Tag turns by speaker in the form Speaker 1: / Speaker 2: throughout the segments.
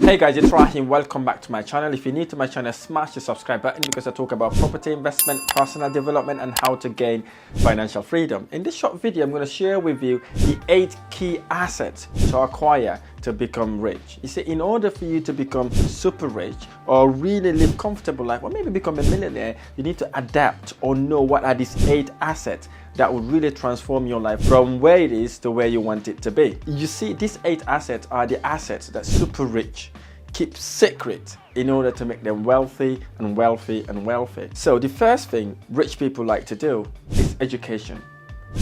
Speaker 1: Hey guys, it's Rahim. Welcome back to my channel. If you're new to my channel, smash the subscribe button because I talk about property investment, personal development, and how to gain financial freedom. In this short video, I'm going to share with you the 8 key assets to acquire to become rich. You see, in order for you to become super rich or really live comfortable life or maybe become a millionaire, you need to adapt or know what are these 8 assets that would really transform your life from where it is to where you want it to be. You see, these 8 assets are the assets that super rich keep secret in order to make them wealthy and wealthy and wealthy. So the first thing rich people like to do is education,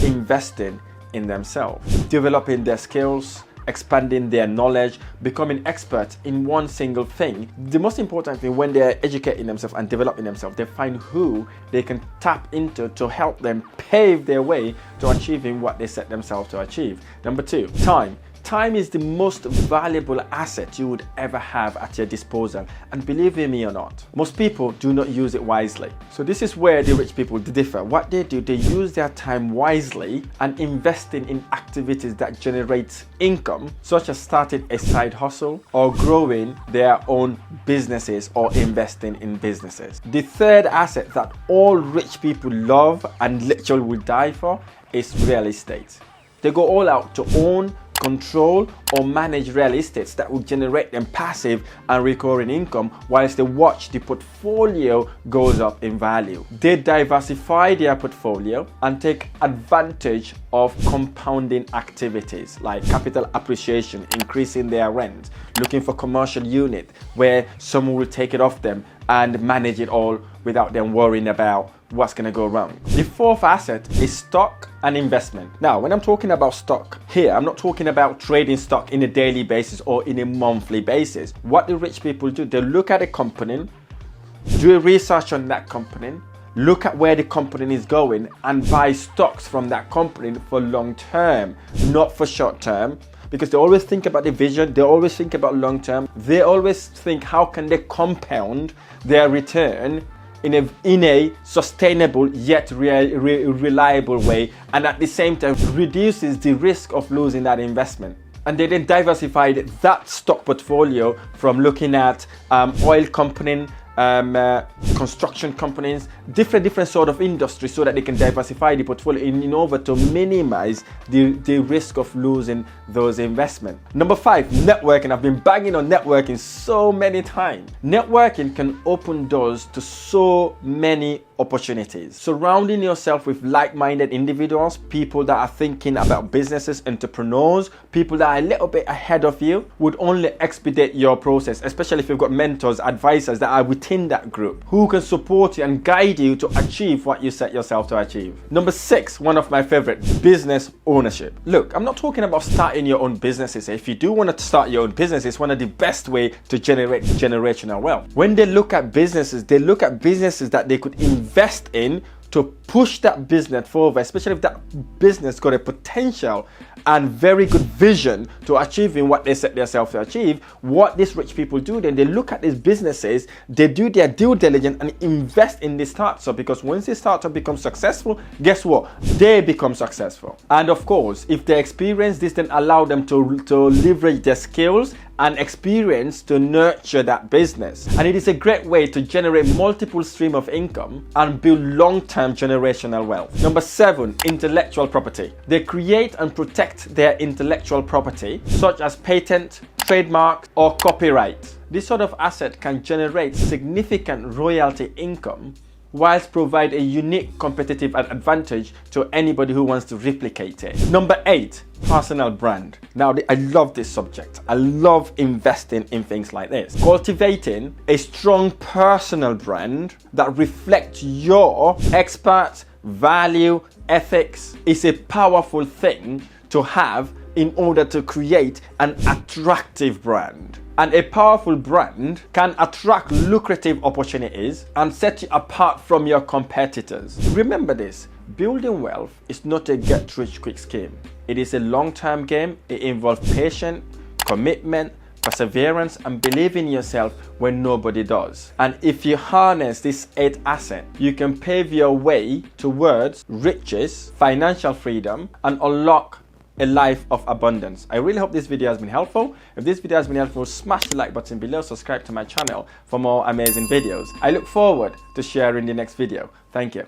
Speaker 1: investing in themselves, developing their skills, expanding their knowledge, becoming experts in one single thing. The most important thing when they're educating themselves and developing themselves, they find who they can tap into to help them pave their way to achieving what they set themselves to achieve. Number 2, time. Time is the most valuable asset you would ever have at your disposal, and believe me or not, most people do not use it wisely. So this is where the rich people differ. What they do, they use their time wisely and investing in activities that generate income, such as starting a side hustle or growing their own businesses or investing in businesses. The third asset that all rich people love and literally will die for is real estate. They go all out to own, control or manage real estates that will generate them passive and recurring income whilst they watch the portfolio goes up in value. They diversify their portfolio and take advantage of compounding activities like capital appreciation, increasing their rent, looking for commercial unit where someone will take it off them and manage it all without them worrying about what's going to go wrong. The fourth asset is stock and investment. Now, when I'm talking about stock here, I'm not talking about trading stock in a daily basis or in a monthly basis. What the rich people do, they look at a company, do research on that company, look at where the company is going and buy stocks from that company for long term, not for short term. Because they always think about the vision, they always think about long term, they always think how can they compound their return in a sustainable yet reliable way, and at the same time reduces the risk of losing that investment. And they then diversified that stock portfolio from looking at oil company, construction companies, different sort of industries, so that they can diversify the portfolio in order to minimize the risk of losing those investments. Number 5, networking. I've been banging on networking so many times. Networking can open doors to so many opportunities. Surrounding yourself with like-minded individuals, people that are thinking about businesses, entrepreneurs, people that are a little bit ahead of you, would only expedite your process, especially if you've got mentors, advisors that are within that group who can support you and guide you to achieve what you set yourself to achieve. Number 6, one of my favorite, business ownership. Look, I'm not talking about starting your own businesses. If you do want to start your own business, it's one of the best way to generate generational wealth. When they look at businesses, they look at businesses that they could invest in to push that business forward, especially if that business got a potential and very good vision to achieving what they set themselves to achieve. What these rich people do, then they look at these businesses, they do their due diligence and invest in this startup, because once this startup becomes successful, guess what? They become successful. And of course, if they experience this, then allow them to leverage their skills and experience to nurture that business. And it is a great way to generate multiple streams of income and build long-term generational wealth. Number 7, intellectual property. They create and protect their intellectual property, such as patent, trademark, or copyright. This sort of asset can generate significant royalty income whilst provide a unique competitive advantage to anybody who wants to replicate it. Number 8, personal brand. Now, I love this subject. I love investing in things like this. Cultivating a strong personal brand that reflects your expert value, ethics is a powerful thing to have in order to create an attractive brand. And a powerful brand can attract lucrative opportunities and set you apart from your competitors. Remember this, building wealth is not a get-rich-quick scheme. It is a long-term game. It involves patience, commitment, perseverance, and believe in yourself when nobody does. And if you harness this 8 assets, you can pave your way towards riches, financial freedom, and unlock a life of abundance. I really hope this video has been helpful. If this video has been helpful, smash the like button below, subscribe to my channel for more amazing videos. I look forward to sharing the next video. Thank you.